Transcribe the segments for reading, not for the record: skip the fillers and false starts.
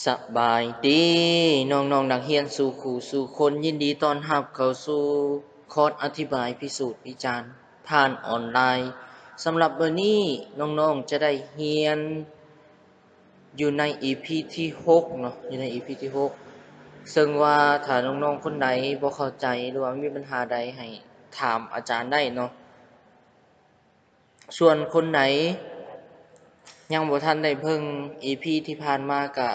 สบายดีน้องๆนักเรียนสู่ขู่สู่คนยินดีต้อนรับเข้าสู่คอร์สอธิบายพิสูจน์วิจารณ์ผ่านออนไลน์สำหรับวันนี้น้องๆจะได้เรียนอยู่ใน EP ที่6เนาะอยู่ใน EP ที่6ซึ่งว่าถ้าน้องๆคนใดบ่เข้าใจหรือว่ามีปัญหาใดให้ถามอาจารย์ได้เนาะส่วนคนไหนยังบ่ทันได้เบิ่ง EP ที่ผ่านมาก็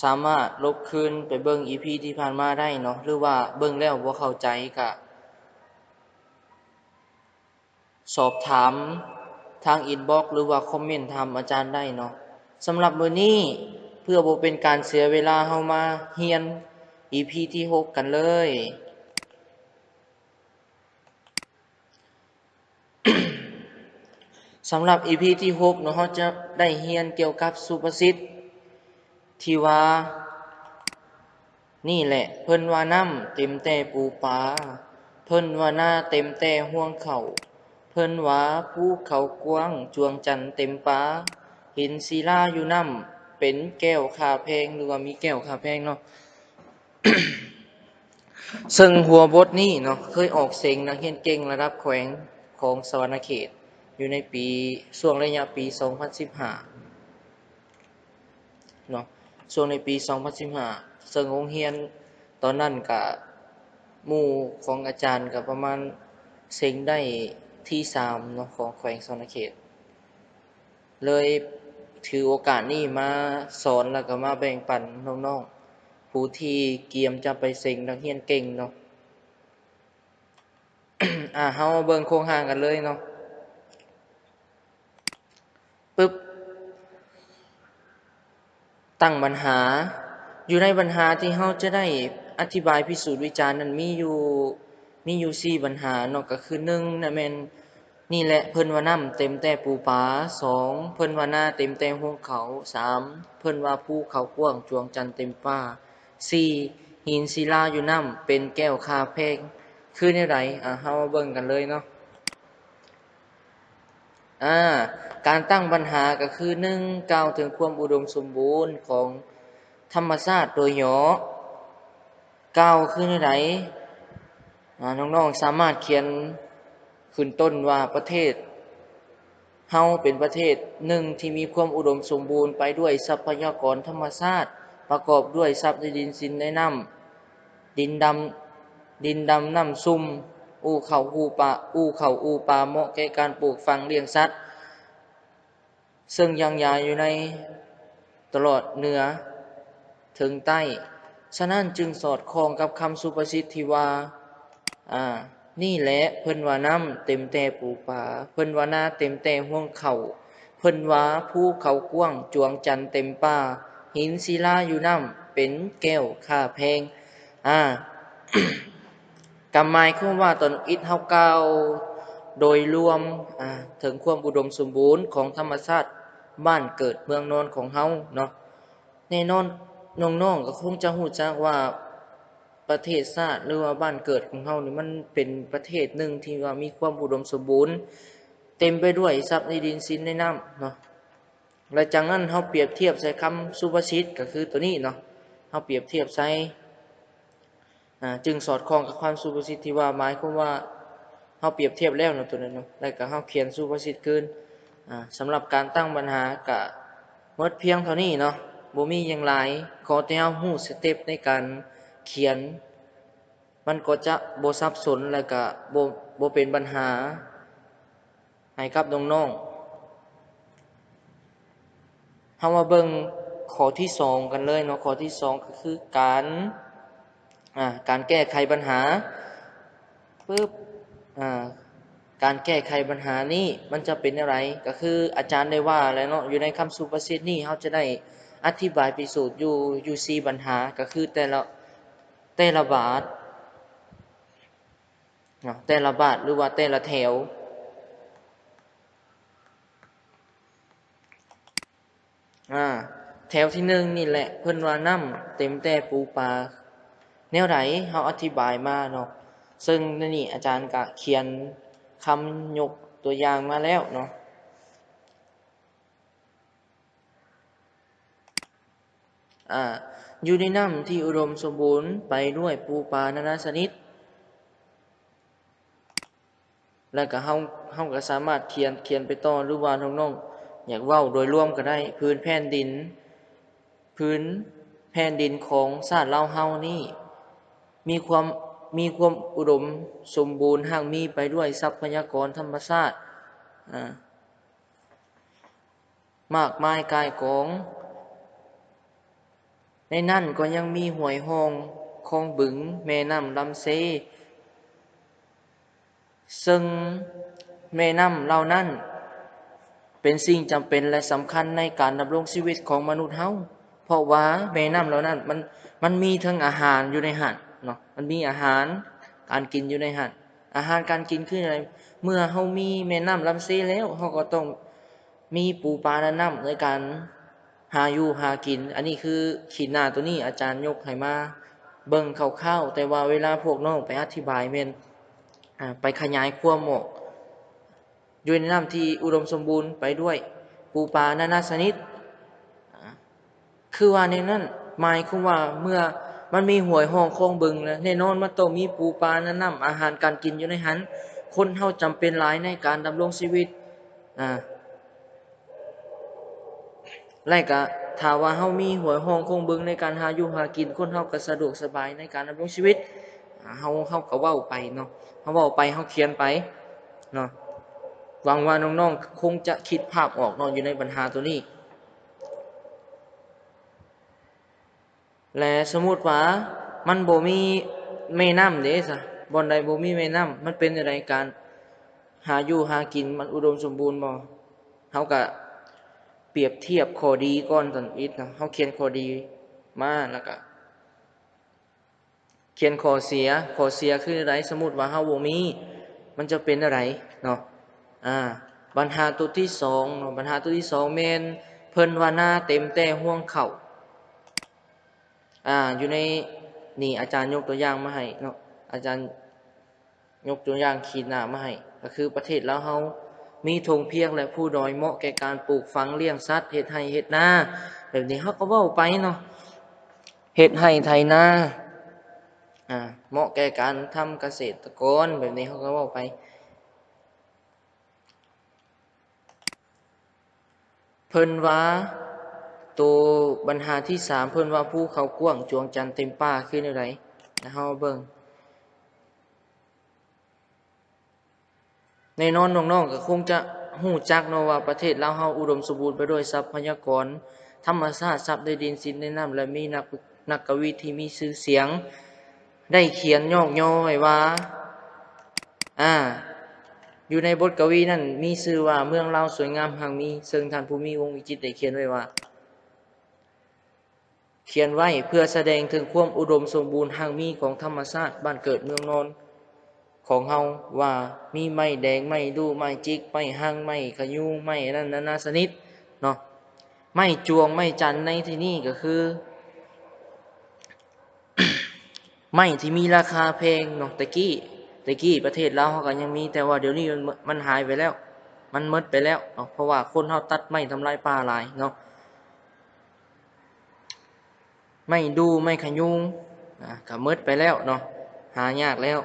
สามารถลบคืนไปเบิ่ง EP ที่ผ่านมาได้เนาะหรือว่าเบิ่งแล้วบ่เข้าใจก็สอบถามทางอินบ็อกซ์หรือว่าคอมเมนต์ถามอาจารย์ได้เนาะสำหรับมื้อนี้เพื่อบ่เป็นการเสียเวลาเฮามาเรียน EP ที่6กันเลยสำหรับ EP ที่6เนาะเฮาจะได้เรียนเกี่ยวกับสุภาษิตที่ว่านี่แหละเพิ่นว่าน้ำเต็มแต่ปูปลาเพิ่นว่าหน้าเต็มแต่ห่วงเขาเพิ่นว่าภูเขากว้างจวงจันทร์เต็มฟ้าเห็นศิลาอยู่น้ำเป็นแก้วค่าแพงหรือว่ามีแก้วค่าแพงเนาะ ซึ่งหัวบทนี้เนาะเคยออกเสียงนักเรียนเก่งระดับแขวงของสวรรณเขตอยู่ในปีช่วงระยะปี 2015เนาะช่วงในปี 2015ซึ่งโรงเรียนตอนนั้นก็หมู่ของอาจารย์ก็ประมาณเซ็งได้ที่3เนาะของแขวงสวรรณเขตเลยถือโอกาสนี้มาสอนแล้วก็มาแบ่งปันน้องๆผู้ที่เกียมจะไปเซ็งนักเรียนเก่งเนาะ เฮามาเบิ่งโครงสร้างกันเลยเนาะปึ๊บตั้งปัญหาอยู่ในปัญหาที่เฮาจะได้อธิบายพิสูจน์วิจารณ์นั้นมีอยู่4ปัญหาเนาะก็คือ1น่ะแม่นนี่แหละเพิ่นว่าน้ำเต็มแต่ปูปลา2เพิ่นว่านาเต็มแต่ห้วงเขา3เพิ่นว่าภูเขากว้างจวงจันทร์เต็มฟ้า4หินศิลาอยู่น้ำเป็นแก้วคาแพงคือแนวใดเฮามาเบิ่งกันเลยเนาะ อ่าการตั้งปัญหาก็คือ1กล่าวถึงความอุดมสมบูรณ์ของธรรมชาติโดยย่อกล่าวคือในไหนน้องๆสามารถเขียนขึ้นต้นว่าประเทศเฮาเป็นประเทศหนึ่งที่มีความอุดมสมบูรณ์ไปด้วยทรัพยากรธรรมชาติประกอบด้วยทรัพย์ในดินสินในน้ำดินดำน้ำซุ่มอู่เขาอูป่าเหมาะแก่การปลูกฝังเลี้ยงสัตว์ ซึ่งยังยาวอยู่ในตลอดเหนือถึงใต้ ฉะนั้นจึงสอดคล้องกับคำสุภาษิตที่ว่านี่แหละเพิ่นว่าน้ำเต็มแต่ปูปลาเพิ่นว่านาเต็มแต่ห่วงเขาเพิ่นว่าภูเขากว้างจวงจันทร์เต็มป่าหินศิลาอยู่น้ำเป็นแก้วค่าแพงอ่า กำหมายความว่าตนอิฐเฮากล่าวโดยรวมถึงความอุดมสมบูรณ์ของธรรมชาติบ้านเกิดเมืองนอนของเฮาเนาะแน่นอนน้องๆก็คงจะรู้จักว่าประเทศชาติหรือว่าบ้านเกิดของเฮานี่มันเป็นประเทศหนึ่งที่ว่ามีความอุดมสมบูรณ์เต็มไปด้วยทรัพย์ในดินสินในน้ำเนาะและจากนั้นเฮาเปรียบเทียบใส่คำสุภาษิตก็คือตัวนี้เนาะเฮาเปรียบเทียบใส่จึงสอดคล้องกับความสุภาษิตที่ว่าหมายความว่าเฮาเปรียบเทียบแล้วเนาะตัวนั้นเนาะแล้วก็เฮาเขียนสุภาษิตคืนสำหรับการตั้งปัญหาก็หมดเพียงเท่านี้เนาะบ่มีหยังหลายขอแต่เฮาฮู้สเต็ปในการเขียนมันก็จะบ่สับสนแล้วก็บ่เป็นปัญหาให้กับน้องๆเฮามาเบิ่งข้อที่2กันเลยเนาะข้อที่2ก็คือการแก้ไขปัญหาปึ๊บการแก้ไขปัญหานี้มันจะเป็นอะไรก็คืออาจารย์ได้ว่าแล้วเนาะอยู่ในคำสุภาษิตนี้เขาจะได้อธิบายพิสูจน์อยู่4ปัญหาก็คือแต่ละบาทแต่ละบาทหรือว่าแต่ละแถวแถวที่1นี่แหละเพิ่นว่าน้ำเต็มแต่ปูปลาแนวไหนเฮาอธิบายมาเนาะซึ่งนี่อาจารย์ก็เขียนคำยกตัวอย่างมาแล้วเนาะ อยู่ในน้ำที่อุดมสมบูรณ์ไปด้วยปูปลานานาชนิดแล้วก็เฮาก็สามารถเขียนไปต่อหรือว่าน้องๆอยากเว้าโดยรวมก็ได้พื้นแผ่นดินของชาติลาวเฮานี่มีความอุดมสมบูรณ์หั่งมีไปด้วยทรัพยากรธรรมชาติมากมายกายกองในนั้นก็ยังมีห้วยห้องคลองบึงแม่น้ำลำเซซึ่งแม่น้ำเหล่านั้นเป็นสิ่งจำเป็นและสำคัญในการดำรงชีวิตของมนุษย์เฮาเพราะว่าแม่น้ำเหล่านั้นมันมีทั้งอาหารอยู่ในหันเนาะมันมีอาหารการกินอยู่ในหันอาหารการกินคืออะไรเมื่อเฮามีแม่น้ำลำเซแล้วเฮาก็ต้องมีปูปลาและน้ำในการหาอยู่หากินอันนี้คือขีดหน้าตัวนี้อาจารย์ยกให้มาเบิ่งคร่าวๆแต่ว่าเวลาพวกน้องไปอธิบายแม่นไปขยายความออกอยู่ในน้ำที่อุดมสมบูรณ์ไปด้วยปูปลานานาชนิดคือว่าในนั้นหมายความว่าเมื่อมันมีห้วยห้องคลองบึงแล้วแน่นอนมันต้องมีปูปลาน้ำอาหารการกินอยู่ในหันคนเฮาจำเป็นหลายในการดำรงชีวิตและก็ถ้าว่าเฮามีห้วยห้องคลองบึงในการหาอยู่หากินคนเฮาก็สะดวกสบายในการดำรงชีวิตเฮาก็เว้าไปเนาะเฮาเว้าไปเฮาเขียนไปเนาะหวังว่าน้องๆคงจะคิดภาพออกเนาะอยู่ในปัญหาตัวนี้และสมมุติว่ามันบ่มีแม่น้ำเด้ซะบ่อนใดบ่มีแม่น้ำมันเป็นจังไดการหาอยู่หากินมันอุดมสมบูรณ์บ่เฮาก็เปรียบเทียบข้อดีก่อนซั่นอีกนะเฮาเขียนข้อดีมาแล้วก็เขียนข้อเสียคืออะไรสมมุติว่าเฮาบ่มีมันจะเป็นอะไรเนาะปัญหาตัวที่2เนาะปัญหาตัวที่2แม่นเพิ่นว่าหน้าเต็มแต่ห่วงข้าวอยู่ในนี่อาจารย์ยกตัวอย่างมาให้เนาะอาจารย์ยกตัวอย่างขีดหน้ามาให้ก็คือประเทศลาวเฮามีทงเพียงและผู้ดอยเหมาะแก่การปลูกฝังเลี้ยงสัตว์เฮ็ดไร่เฮ็ดนาแบบนี้เฮาก็เว้าไปเนาะเฮ็ดไร่ไถนาเหมาะแก่การทำเกษตรกรแบบนี้เฮาก็เว้าไปเพิ่นว่าตัวปัญหาที่3เพิ่นว่าภูเขากว้างจวงจันทร์เต็มป่าคือแนวใดเฮาเบิ่งแน่นอนน้องๆก็คงจะฮู้จักเนาะว่าประเทศลาวเฮาอุดมสมบูรณ์ไปด้วยทรัพยากรธรรมชาติทรัพย์ในดินสินในน้ำและมีนักกวีที่มีชื่อเสียงได้เขียนยอกย่อไว้ว่าอยู่ในบทกวีนั้นมีชื่อว่าเมืองลาวสวยงามหังมีซึ่งท่านผู้มีวงวิจิตรได้เขียนไว้ว่าเขียนไว้เพื่อแสดงถึงความอุดมสมบูรณ์หังมีของธรรมชาติบ้านเกิดเมืองนอนของเฮาว่ามีไม้แดงไม้ดูไม้จิกไม้หั่งไม้ขยูงไม้นั่นนานาชนิดเนาะไม้จวงไม้จันในที่นี่ก็คือ ไม้ที่มีราคาแพงเนาะตะกี้ประเทศลาวเฮาก็ยังมีแต่ว่าเดี๋ยวนี้มันหายไปแล้วมันหมดไปแล้วเนาะเพราะว่าคนเฮาตัดไม้ทำลายป่าหลายเนาะไม้ดูไม้ขยูงก็หมดไปแล้วเนาะหายากแล้ว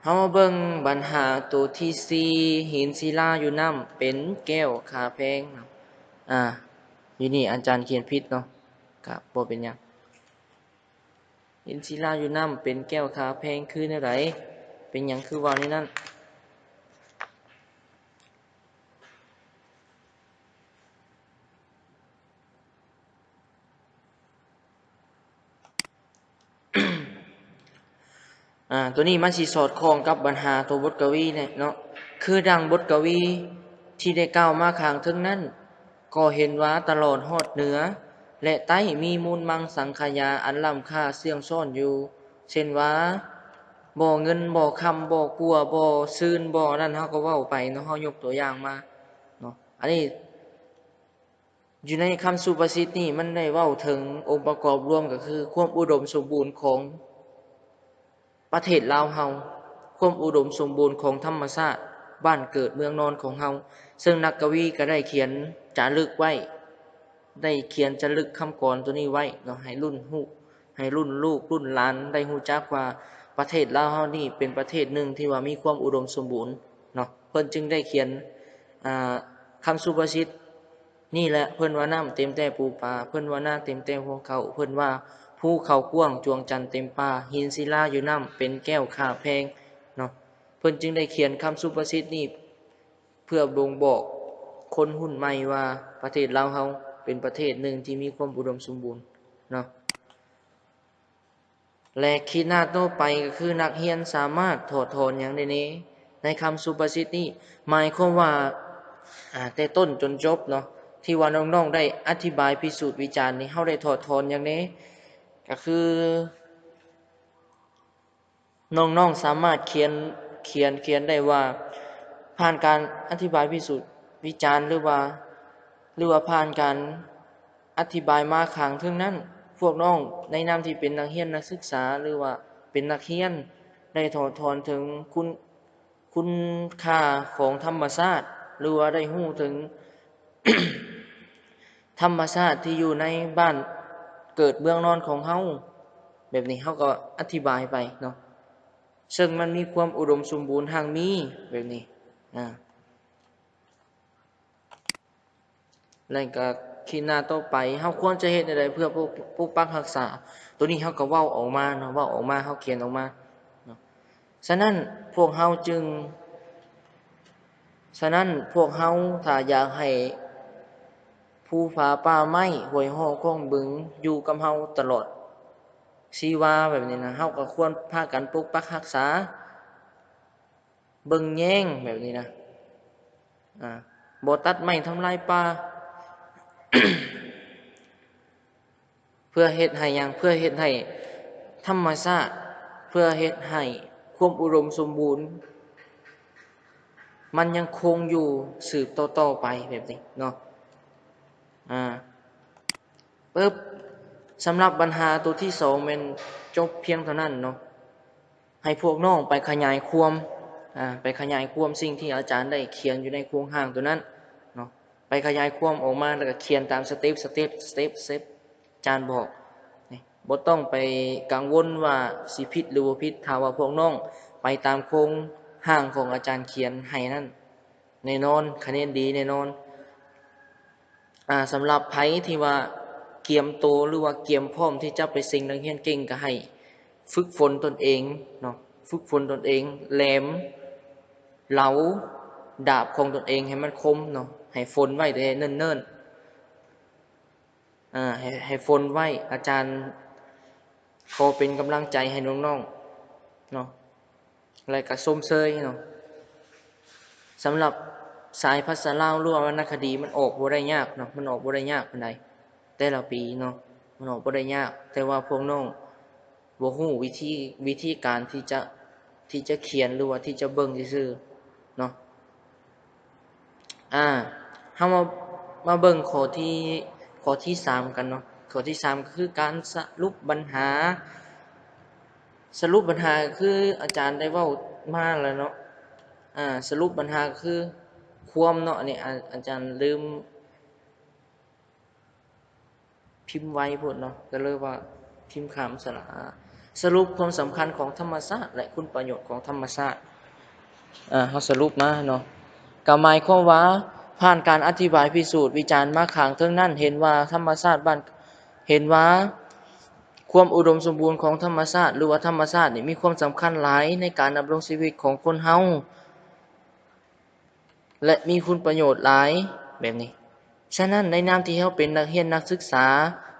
เฮามาเบิ่งปัญหาตัวที่4หินศิลาอยู่น้ำเป็นแก้วค่าแพงอยู่นี่อาจารย์เขียนผิดเนาะก็บ่เป็นหยังหินศิลาอยู่น้ำเป็นแก้วค่าแพงคือแนวใดเป็นหยังคือว่านี่นั่น ตัวนี้มันสิสอดคล้องกับปัญหาตัวบทกวีเนี่ยเนาะคือดังบทกวีที่ได้กล่าวมาข้างถึงนั้นก็เห็นว่าตลอดฮอดเหนือและใต้มีมูลมังสังขยาอันล้ำค่าเสื่องซ่อนอยู่เช่นว่าบ่อเงินบ่อคำบ่อกัวบ่อซื่นบ่อนั่นเฮาก็เว้าไปเนาะเฮายกตัวอย่างมาเนาะอันนี้อยู่ในคำสุภาษิตนี่มันได้เว้าถึงองค์ประกอบรวมก็คือความอุดมสมบูรณ์ของประเทศลาวเฮาความอุดมสมบูรณ์ของธรรมชาติ บ้านเกิดเมืองนอนของเฮาซึ่งนักกวีก็ได้เขียนจารึกไว้ได้เขียนจารึกคำกลอนตัวนี้ไว้เนาะให้รุ่นลูกรุ่นหลานได้ฮู้จักว่าประเทศลาวเฮานี่เป็นประเทศหนึ่งที่ว่ามีความอุดมสมบูรณ์เนาะเพิ่นจึงได้เขียนคำสุภาษิตนี่แหละเพิ่นว่าน้ำเต็มแต่ปูปลาเพิ่นว่านาเต็มแต่หัวเขาเพิ่นว่าภูเขากว้างจวงจันทร์เต็มป่าหินศิลาอยู่น้ำเป็นแก้วค่าแพงเนาะเพิ่นจึงได้เขียนคำสุภาษิตนี้เพื่อบ่งบอกคนรุ่นใหม่ว่าประเทศลาวเฮาเป็นประเทศหนึ่งที่มีความอุดมสมบูรณ์เนาะและขีดหน้าต่อไปก็คือนักเรียนสามารถถอดถอนอย่างนี้ในคำสุภาษิตนี้หมายความว่าแต่ต้นจนจบเนาะที่ว่าน้องๆได้อธิบายพิสูจน์วิจารณ์นี้เฮาได้ถอดถอนอย่างนี้ก็คือน้องๆสามารถเขียนได้ว่าผ่านการอธิบายพิสูจน์วิจารณ์หรือว่าผ่านการอธิบายมาข้างถึงนั้นพวกน้องในนามที่เป็นนักเรียนนักศึกษาหรือว่าเป็นนักเรียนได้ถอดถอนถึงคุณค่าของธรรมชาติหรือว่าได้รู้ถึง ธรรมชาติที่อยู่ในบ้านเกิดเมืองนอนของเฮาแบบนี้เฮาก็อธิบายไปเนาะซึ่งมันมีความอุดมสมบูรณ์ทางมีแบบนี้แล้วก็ขีดหน้าต่อไปเฮาควรจะเฮ็ดอะไรเพื่อปกปักรักษาตัวนี้เฮาก็เว้าออกมาเนาะเว้าออกมาเฮาเขียนออกมาเนาะฉะนั้นพวกเฮาถ้าอยากให้ภูผาป่าไม้ห้วยฮอคลองบึงอยู่กับเฮาตลอดชีวาแบบนี้นะเฮาก็ควรพากันปกปักรักษาเบิ่งแย่งแบบนี้นะบ่ตัดไม้ทำลายป่า เพื่อเฮ็ดให้หยังเพื่อเฮ็ดให้ธรรมชาติเพื่อเฮ็ดให้ความอุดมสมบูรณ์มันยังคงอยู่สืบต่อไปแบบนี้เนาะปึ๊บสำหรับปัญหาตัวที่2แม่นจบเพียงเท่านั้นเนาะให้พวกน้องไปขยายความสิ่งที่อาจารย์ได้เขียนอยู่ในโครงร่างตัวนั้นเนาะไปขยายความออกมาแล้วก็เขียนตามสเต็ปอาจารย์บอกนี่บ่ต้องไปกังวลว่าสิผิดหรือบ่ผิดถ้าว่าพวกน้องไปตามโครงร่างของอาจารย์เขียนให้นั้นแน่นอนคะแนนดีแน่นอนสำหรับไผที่ว่าเกียมโตหรือว่าเกียมพร้อมที่จะไปสิ่งนักเรียนเก่งก็ให้ฝึกฝนตนเองเนาะฝึกฝนตนเองแหลมเหลาดาบของตนเองให้มันคมเนาะให้ฝนไว้แต่เนิ่นให้ฝนไว้อาจารย์ขอเป็นกำลังใจให้น้องๆเนาะอะไรก็ส้มเซยเนาะสำหรับสายภาษาลาวหรือว่าวรรณคดีมันออกบ่ได้ยากเนาะมันออกบ่ได้ยากปานใดแต่ละปีเนาะมันออกบ่ได้ยากแต่ว่าพวกน้องบ่ฮู้วิธีการที่จะเขียนหรือว่าที่จะเบิ่งซื่อๆเนาะเฮามาเบิ่งข้อที่3กันเนาะข้อที่3ก็คือการสรุปปัญหาคืออาจารย์ได้เว้ามาแล้วเนาะสรุปปัญหาคือความเนาะนี่อาจารย์ลืมพิมพ์ไว้พุ่นเนาะก็เลยว่าพิมพ์คำสระสรุปความสำคัญของธรรมชาติและคุณประโยชน์ของธรรมชาติเฮาสรุปมาเนาะก็หมายความว่าผ่านการอธิบายพิสูจน์วิจารณ์มาข้างเทิงนั้นเห็นว่าธรรมชาติความอุดมสมบูรณ์ของธรรมชาติหรือว่าธรรมชาตินี่มีความสำคัญหลายในการดำรงชีวิตของคนเฮาและมีคุณประโยชน์หลายแบบนี้ฉะนั้นในนามที่เฮาเป็นนักเรียนนักศึกษา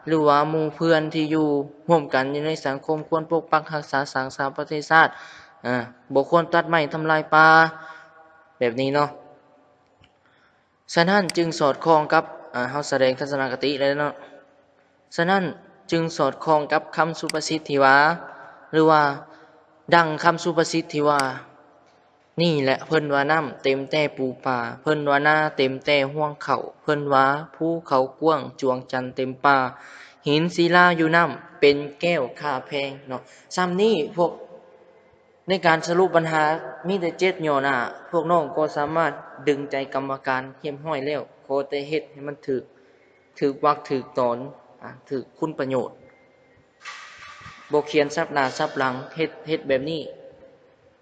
หรือว่าหมู่เพื่อนที่อยู่ร่วมกันอยู่ในสังคมควรปกปักรักษาสร้างสรรค์ประเทศชาติบ่ควรตัดไม้ทำลายป่าแบบนี้เนาะฉะนั้นจึงสอดคล้องกับเฮาแสดงทัศนคติแล้วเนาะฉะนั้นจึงสอดคล้องกับคำสุภาษิตที่ว่าหรือว่าดังคำสุภาษิตที่ว่านี่แหละเพิ่นว่าน้ำเต็มแต่ปูปลาเพิ่นว่านาเต็มแต่ห่วงเขาเพิ่นว่าภูเขากว้างจวงจันทร์เต็มป่าหินศิลาอยู่น้ำเป็นแก้วค่าแพงเนาะซ้ำนี้พวก ในการสรุปปัญหามีแต่7ย่อหน้าพวกน้องก็สามารถดึงใจกรรมการเรียบร้อยแล้วขอแต่เฮ็ดให้มันถูกวรรคถูกตอนถูกคุณประโยชน์บ่เขียนซับหน้าซับหลังเฮ็ดแบบนี้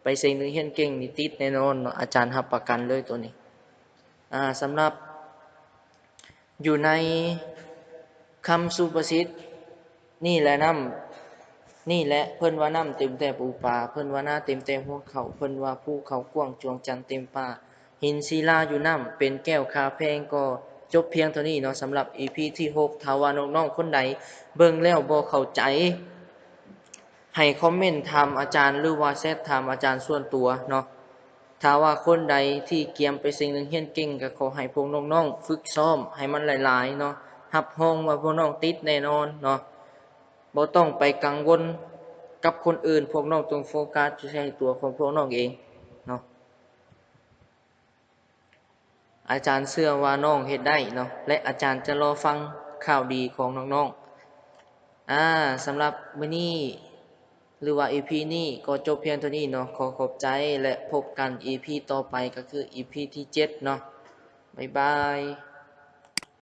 ไปสิ่งหนึงเรียนเก่งนี่ติดแน่นอนเนาะอาจารย์รับประกันเลยตัวนี้สำหรับอยู่ในคำสุภาษิตนี่แหละนี่แหละเพิ่นว่าน้ำเต็มแต่ปูปลาเพิ่นว่าหน้าเต็มแต่หัวเขาเพิ่นว่าภูเขากว้างจวงจันทร์เต็มป่าหินศิลาอยู่น้ำเป็นแก้วคาแพงก็จบเพียงเท่านี้เนาะสำหรับ EP ที่6ถ้าว่าน้องๆคนใดเบิ่งแล้วบ่เข้าใจให้คอมเมนต์ถามอาจารย์หรือว่าแชทถามอาจารย์ส่วนตัวเนาะถ้าว่าคนใดที่เกียมไปสิ่งหนึงเรียนเก่งก็ขอให้พวกน้องๆฝึกซ้อมให้มันหลายๆเนาะรับรองว่าพวกน้องติดแน่นอนเนาะบ่ต้องไปกังวลกับคนอื่นพวกน้องต้องโฟกัสที่ใช้ตัวของพวกน้องเองเนาะอาจารย์เชื่อว่าน้องเฮ็ดได้เนาะและอาจารย์จะรอฟังข่าวดีของน้องๆสำหรับมื้อนี้หรือว่า EP นี้ก็จบเพียงเท่านี้เนาะขอขอบใจและพบกัน EP ต่อไปก็คือ EP ที่7เนาะบ๊ายบาย